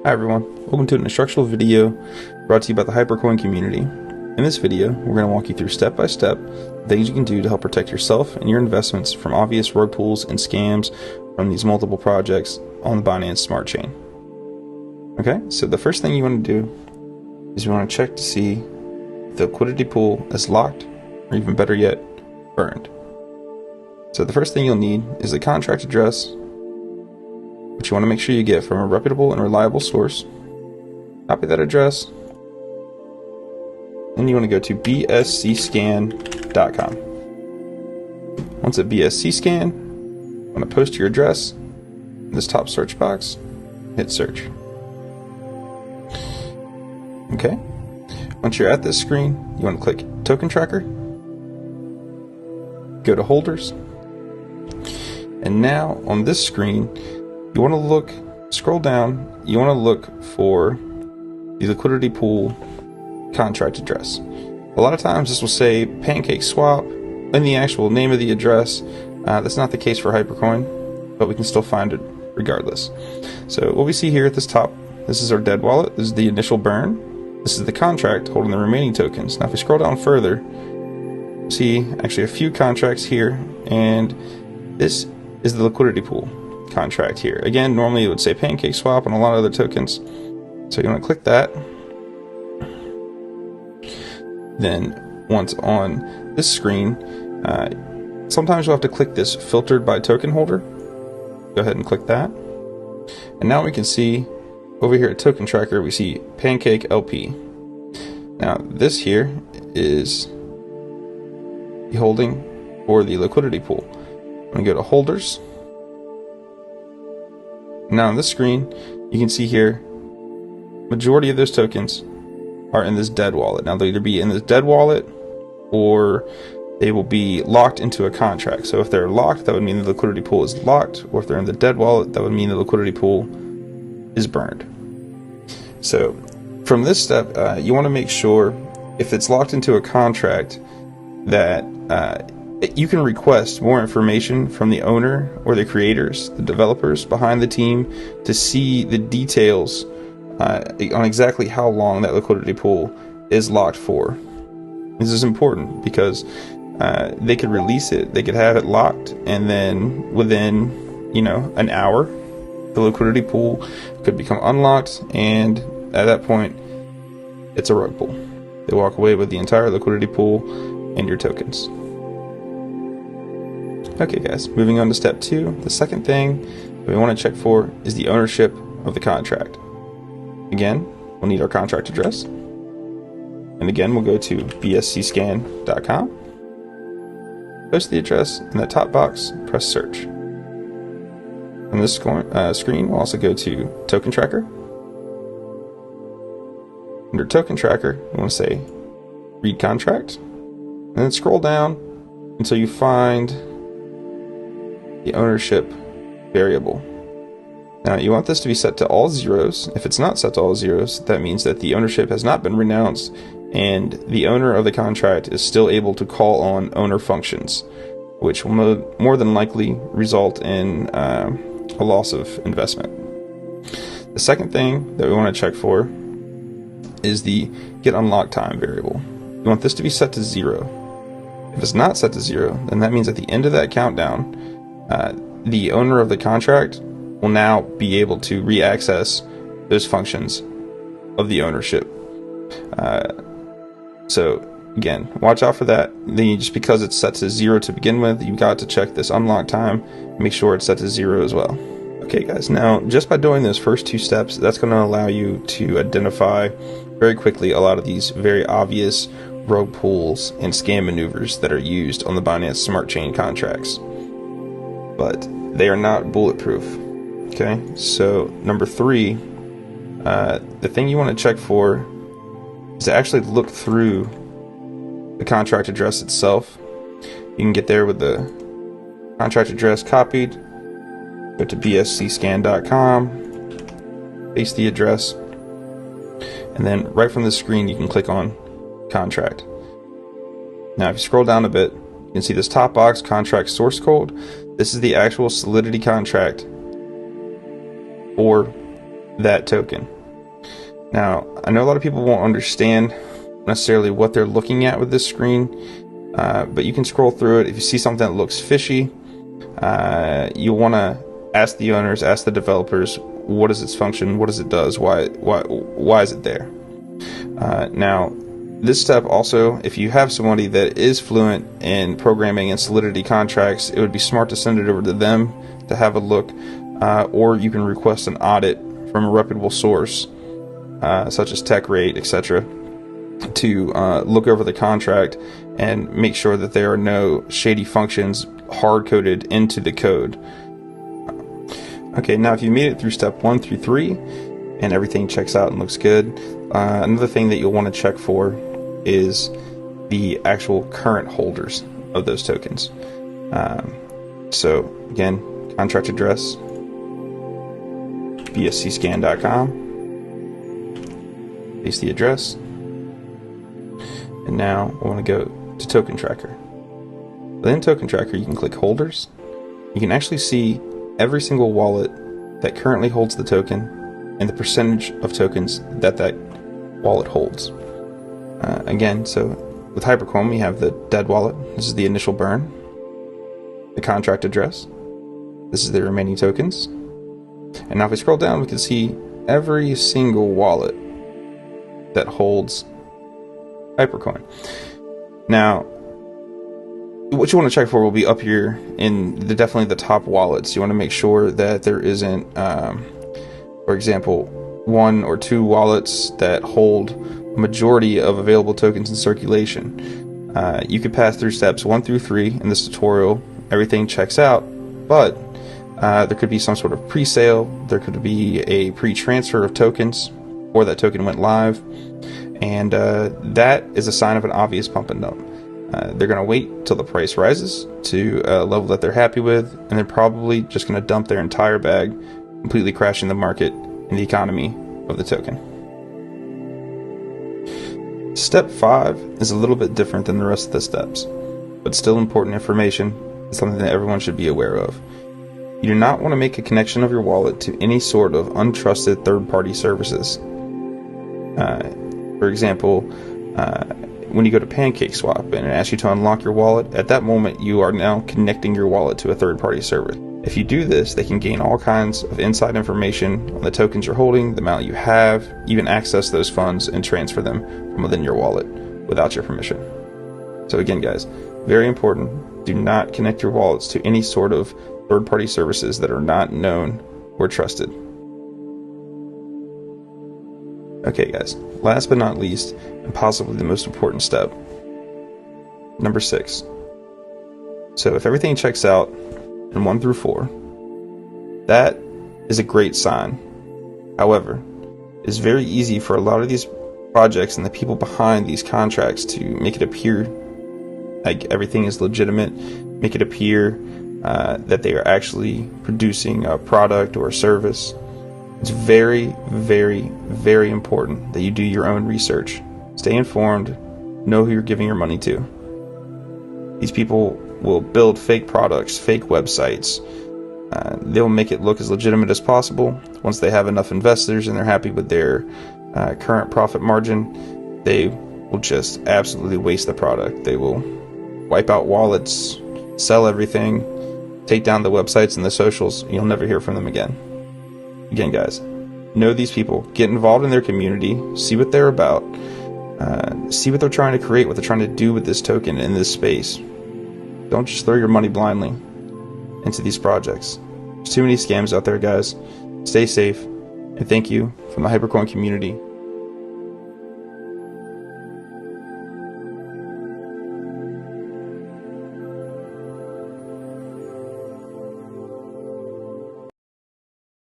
Hi everyone, welcome to an instructional video brought to you by the HyperCoin community. In this video, we're going to walk you through step by step things you can do to help protect yourself and your investments from obvious rug pulls and scams from these multiple projects on the Binance Smart Chain. Okay, so the first thing you want to do is you want to check to see if the liquidity pool is locked, or even better yet, burned. So the first thing you'll need is the contract address, which you want to make sure you get from a reputable and reliable source. Copy that address, and you want to go to bscscan.com. Once at bscscan, you want to post your address in this top search box, hit search. Okay, once you're at this screen, you want to click token tracker, go to holders, and now on this screen you want to scroll down, you want to look for the liquidity pool contract address. A lot of times this will say pancake swap in the actual name of the address. That's not the case for HyperCoin, but we can still find it regardless. So what we see here at this top, this is our dead wallet, this is the initial burn, this is the contract holding the remaining tokens. Now if we scroll down further, see actually a few contracts here, and this is the liquidity pool contract here. Again, normally it would say pancake swap and a lot of other tokens. So you want to click that. Then once on this screen, sometimes you'll have to click this filtered by token holder. Go ahead and click that. And now we can see over here at token tracker, we see pancake LP. Now this here is the holding for the liquidity pool. I'm going to go to holders. Now on this screen, you can see here, majority of those tokens are in this dead wallet. Now they'll either be in this dead wallet or they will be locked into a contract. So if they're locked, that would mean the liquidity pool is locked, or if they're in the dead wallet, that would mean the liquidity pool is burned. So from this step, you want to make sure if it's locked into a contract that you can request more information from the owner or the creators, the developers behind the team, to see the details on exactly how long that liquidity pool is locked for. This is important because they could release it, they could have it locked, and then within an hour, the liquidity pool could become unlocked, and at that point, it's a rug pull. They walk away with the entire liquidity pool and your tokens. Okay guys, moving on to step 2. The second thing that we want to check for is the ownership of the contract. Again, we'll need our contract address. And again, we'll go to bscscan.com. Post the address in that top box, press search. On this screen, we'll also go to token tracker. Under token tracker, we want to say read contract. And then scroll down until you find the ownership variable. Now you want this to be set to all zeros. If it's not set to all zeros, that means that the ownership has not been renounced and the owner of the contract is still able to call on owner functions, which will more than likely result in a loss of investment. The second thing that we want to check for is the get unlock time variable. You want this to be set to 0. If it's not set to 0, then that means at the end of that countdown, the owner of the contract will now be able to re-access those functions of the ownership. So again, watch out for that. Then just because it's set to 0 to begin with, you've got to check this unlock time, make sure it's set to 0 as well. Okay guys, now just by doing those first 2 steps, that's going to allow you to identify very quickly a lot of these very obvious rug pulls and scam maneuvers that are used on the Binance Smart Chain contracts. But they are not bulletproof. Okay, so number 3, the thing you want to check for is to actually look through the contract address itself. You can get there with the contract address copied, go to bscscan.com, paste the address, and then right from the screen you can click on contract. Now if you scroll down a bit, you can see this top box, contract source code. This is the actual Solidity contract for that token. Now, I know a lot of people won't understand necessarily what they're looking at with this screen, but you can scroll through it. If you see something that looks fishy, you'll want to ask the owners, ask the developers, what is its function, what does it does, why is it there? Now, this step also, if you have somebody that is fluent in programming and Solidity contracts, it would be smart to send it over to them to have a look, or you can request an audit from a reputable source, such as TechRate, etc., to look over the contract and make sure that there are no shady functions hard-coded into the code. Okay, now if you made it through step 1 through 3 and everything checks out and looks good, another thing that you'll want to check for is the actual current holders of those tokens. So again, contract address, bscscan.com, paste the address, and now I want to go to Token Tracker. Within Token Tracker, you can click Holders. You can actually see every single wallet that currently holds the token and the percentage of tokens that that wallet holds. Again, so with HyperCoin, we have the dead wallet. This is the initial burn. The contract address. This is the remaining tokens. And now if we scroll down, we can see every single wallet that holds HyperCoin. Now, what you want to check for will be up here in definitely the top wallets. You want to make sure that there isn't, for example, 1 or 2 wallets that hold a majority of available tokens in circulation. You could pass through steps 1 through 3 in this tutorial. Everything checks out, but there could be some sort of pre-sale. There could be a pre-transfer of tokens, or that token went live, and that is a sign of an obvious pump and dump. They're going to wait till the price rises to a level that they're happy with, and they're probably just going to dump their entire bag, completely crashing the market and the economy of the token. Step 5 is a little bit different than the rest of the steps, but still important information and something that everyone should be aware of. You do not want to make a connection of your wallet to any sort of untrusted third-party services. For example, when you go to PancakeSwap and it asks you to unlock your wallet, at that moment you are now connecting your wallet to a third-party service. If you do this, they can gain all kinds of inside information on the tokens you're holding, the amount you have, even access those funds and transfer them from within your wallet without your permission. So again, guys, very important, do not connect your wallets to any sort of third-party services that are not known or trusted. Okay, guys, last but not least, and possibly the most important step, number 6. So if everything checks out in 1 through 4, that is a great sign. However, it's very easy for a lot of these projects and the people behind these contracts to make it appear like everything is legitimate, make it appear that they are actually producing a product or a service. It's very, very, very important that you do your own research. Stay informed, know who you're giving your money to. These people will build fake products, fake websites. They'll make it look as legitimate as possible. Once they have enough investors and they're happy with their current profit margin, they will just absolutely waste the product. They will wipe out wallets, sell everything, take down the websites and the socials. You'll never hear from them again. Again, guys, know these people, get involved in their community, see what they're about, see what they're trying to create, what they're trying to do with this token in this space. Don't just throw your money blindly into these projects. There's too many scams out there, guys. Stay safe, and thank you from the HyperCoin community.